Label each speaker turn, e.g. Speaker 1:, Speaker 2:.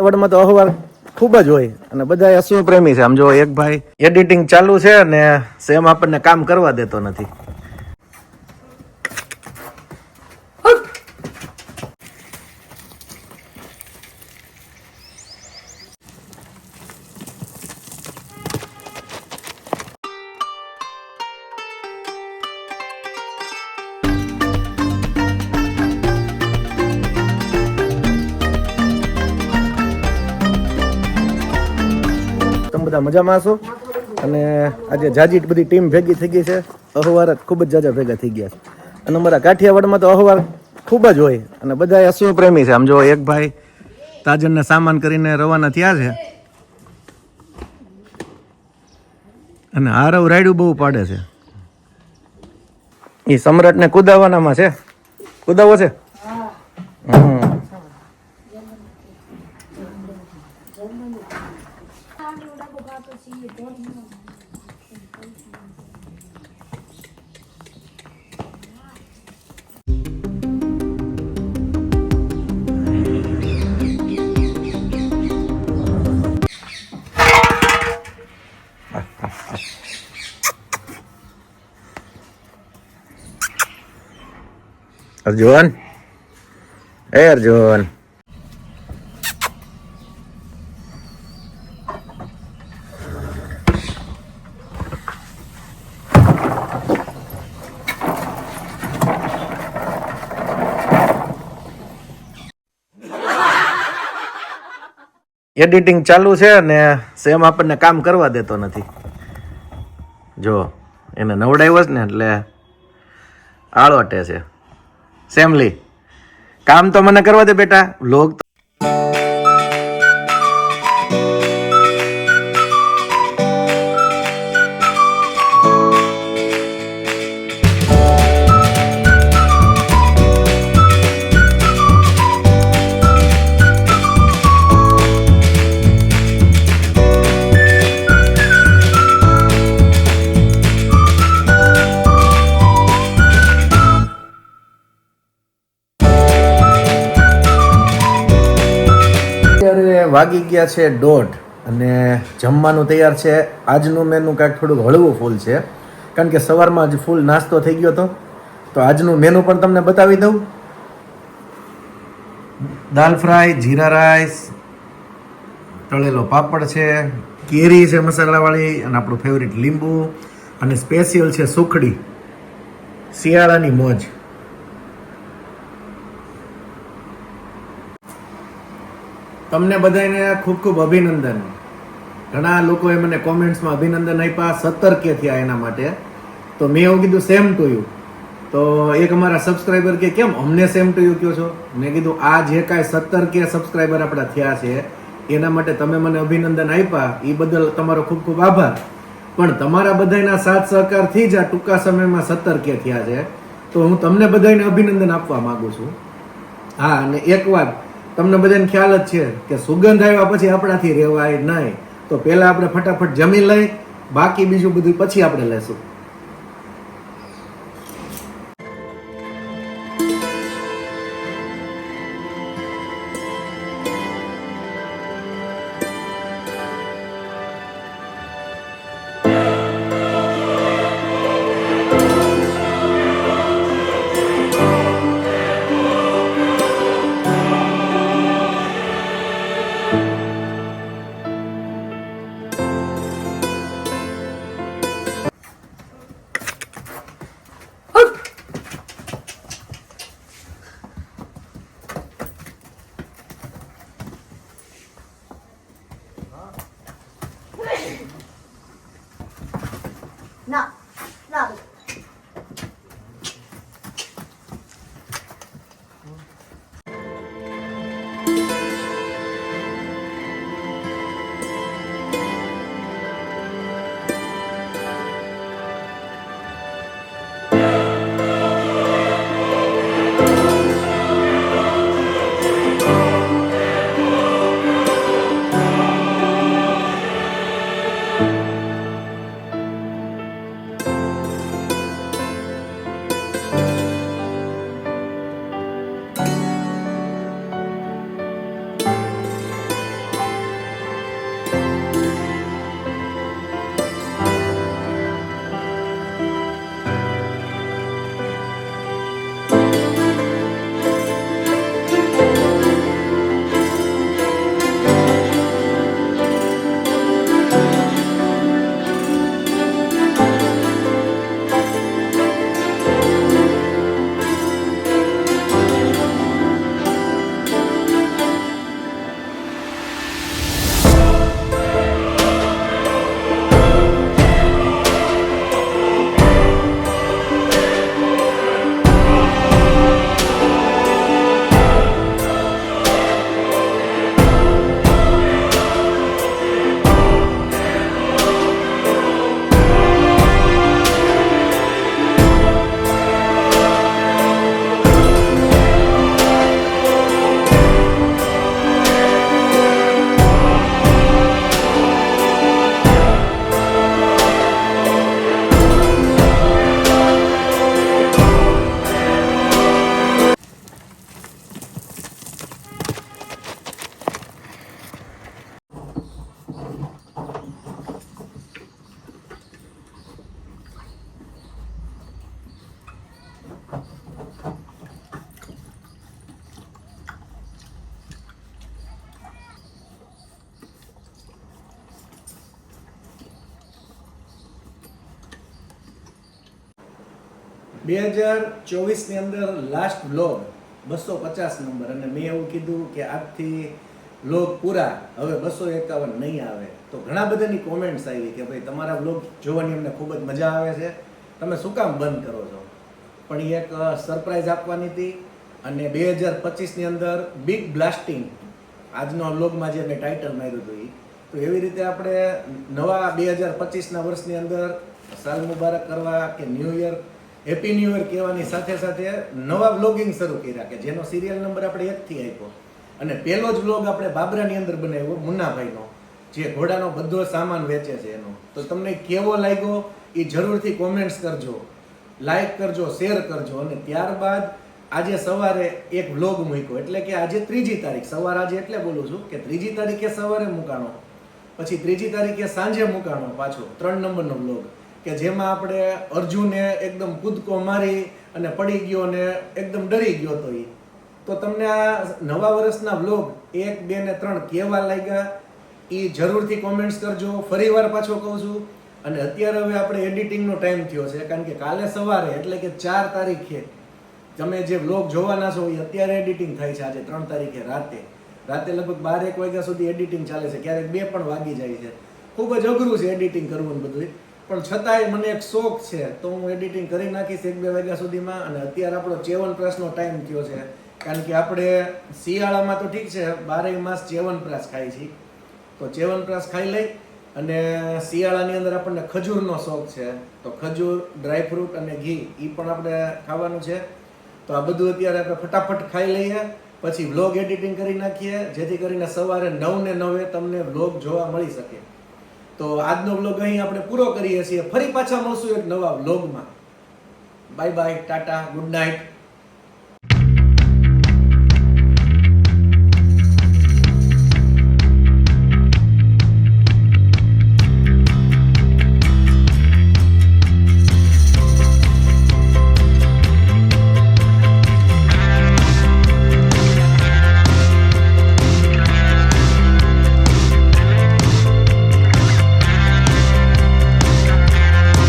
Speaker 1: વડમાં તો અહવાર ખૂબ જ હોય અને બધા અશ્વ પ્રેમી છે. આમ જો એક ભાઈ એડિટિંગ ચાલુ છે અને સેમ આપણને કામ કરવા દેતો નથી. તમે બધા મજામાં છો અને આજે જાજી બધી ટીમ ભેગી થઈ ગઈ છે. અહવાર ખૂબ જ જાજા ભેગા થઈ ગયા છે અને અમારા કાઠિયાવાડમાં તો અહવાર ખૂબ જ હોય અને બધા અશ્વ પ્રેમી છે. આમ જો એક ભાઈ તાજનને સામાન કરીને રવાના થયા છે અને આરવ રાયડું બહુ પાડે છે. એ સમ્રાટને કુદાવાનામાં છે. કુદાવો છે. અર્જુન, એ અર્જુન, એડિટિંગ ચાલુ છે અને સેમ આપણને કામ કરવા દેતો નથી. જો એને નવડાવ્યો છે ને એટલે આળોટે છે. સેમલી, કામ તો મને કરવા દે બેટા. વ્લોગ વાગી ગયા છે 1:30 અને જમવાનું તૈયાર છે. આજનું મેનુ કાંઈક થોડુંક હળવું ફૂલ છે કારણ કે સવારમાં જ ફૂલ નાસ્તો થઈ ગયો હતો. તો આજનું મેનુ પણ તમને બતાવી દઉં. દાલ ફ્રાય, જીરા રાઈસ, તળેલો પાપડ છે, કેરી છે મસાલાવાળી અને આપણું ફેવરિટ લીંબુ અને સ્પેશિયલ છે સુખડી, શિયાળાની મોજ. તમને બધાને ખૂબ ખૂબ અભિનંદન. ઘણા લોકોએ મને કોમેન્ટ્સમાં અભિનંદન આપ્યા. 17K થયા એના માટે. તો મેં એવું કીધું સેમ ટુ યુ. તો એક અમારા સબસ્ક્રાઈબર કે કેમ અમને સેમ ટુ યુ કહો છો? મેં કીધું આ જે કાંઈ 17K સબસ્ક્રાઈબર આપણા થયા છે એના માટે તમે મને અભિનંદન આપ્યા એ બદલ તમારો ખૂબ ખૂબ આભાર. પણ તમારા બધાના સાથ સહકારથી જ આ ટૂંકા સમયમાં 17K થયા છે. તો હું તમને બધાને અભિનંદન આપવા માંગુ છું. હા, અને એક વાત તમને બધાને ખ્યાલ જ છે કે સુગંધ આવ્યા પછી આપણાથી રહેવાય નહીં. તો પહેલા આપણે ફટાફટ જમી લઈ, બાકી બીજું બધું પછી આપણે લેશું. 2024ની અંદર લાસ્ટ વ્લોગ 250 નંબર, અને મેં એવું કીધું કે આજથી વ્લોગ પૂરા, હવે 251 નહીં આવે. તો ઘણા બધાની કોમેન્ટ્સ આવી કે ભાઈ તમારા વ્લોગ જોવાની અમને ખૂબ જ મજા આવે છે, તમે શું કામ બંધ કરો છો? પણ એ એક સરપ્રાઈઝ આપવાની હતી, અને 2025ની અંદર બિગ બ્લાસ્ટિંગ આજનો વ્લોગમાં જે મેં ટાઇટલ માર્યું હતું એ, તો એવી રીતે આપણે નવા 2025ના વર્ષની અંદર સાલ મુબારક કરવા કે new year, happy new year કહેવાની સાથે સાથે નવા વ્લોગિંગ શરૂ કર્યા કે જેનો સિરિયલ નંબર આપણે 1 થી આપ્યો. અને પહેલો જ વ્લોગ આપણે બાબરાની અંદર બનાવ્યો, મુન્નાભાઈનો, જે ઘોડાનો બધો સામાન વેચે છે એનો. તો તમને કેવો લાગ્યો એ જરૂરથી કોમેન્ટ્સ કરજો, લાઈક કરજો, શેર કરજો. અને ત્યારબાદ આજે સવારે એક વ્લોગ મૂક્યો, એટલે કે આજે 3જી તારીખ, સવાર આજે એટલે બોલું છું કે 3જી તારીખે સવારે મૂકાણો, પછી 3જી તારીખે સાંજે મૂકાણો પાછો 3 નંબરનો વ્લોગ, કે જેમાં આપણે અર્જુને એકદમ કૂદકો મારી અને પડી ગયો ને એકદમ ડરી ગયો હતો એ. તો તમને આ નવા વર્ષના વ્લોગ 1, 2 ને 3 કેવા લાગ્યા એ જરૂરથી કોમેન્ટ્સ કરજો. ફરીવાર પાછો કહું છું, અને અત્યારે હવે આપણે એડિટિંગનો ટાઈમ થયો છે, કારણ કે કાલે સવારે એટલે કે 4 તારીખે તમે જે વ્લોગ જોવાના છો એ અત્યારે એડિટિંગ થાય છે. આજે 3 તારીખે રાતે લગભગ 12-1 વાગ્યા સુધી એડિટિંગ ચાલે છે, ક્યારેક 2 પણ વાગી જાય છે. ખૂબ જ અઘરું છે એડિટિંગ કરવું બધું, પણ છતાંય મને એક શોખ છે, તો હું એડિટિંગ કરી નાખીશ 1-2 વાગ્યા સુધીમાં. અને અત્યારે આપણો ચ્યવનપ્રાશનો ટાઈમ થયો છે, કારણ કે આપણે શિયાળામાં તો ઠીક છે 12 માસ ચ્યવનપ્રાશ ખાઈ છીએ, તો ચ્યવનપ્રાશ ખાઈ લઈ. અને શિયાળાની અંદર આપણને ખજૂરનો શોખ છે, તો ખજૂર, ડ્રાયફ્રૂટ અને ઘી એ પણ આપણે ખાવાનું છે. તો આ બધું અત્યારે આપણે ફટાફટ ખાઈ લઈએ, પછી વ્લોગ એડિટિંગ કરી નાખીએ, જેથી કરીને સવારે 9 ને 9 તમને વ્લોગ જોવા મળી શકે. તો આજનો વ્લોગ અહીં આપણે પૂરો કરીએ છીએ. ફરી પાછા મળશું એક નવા વ્લોગમાં. Bye bye, Tata, good night.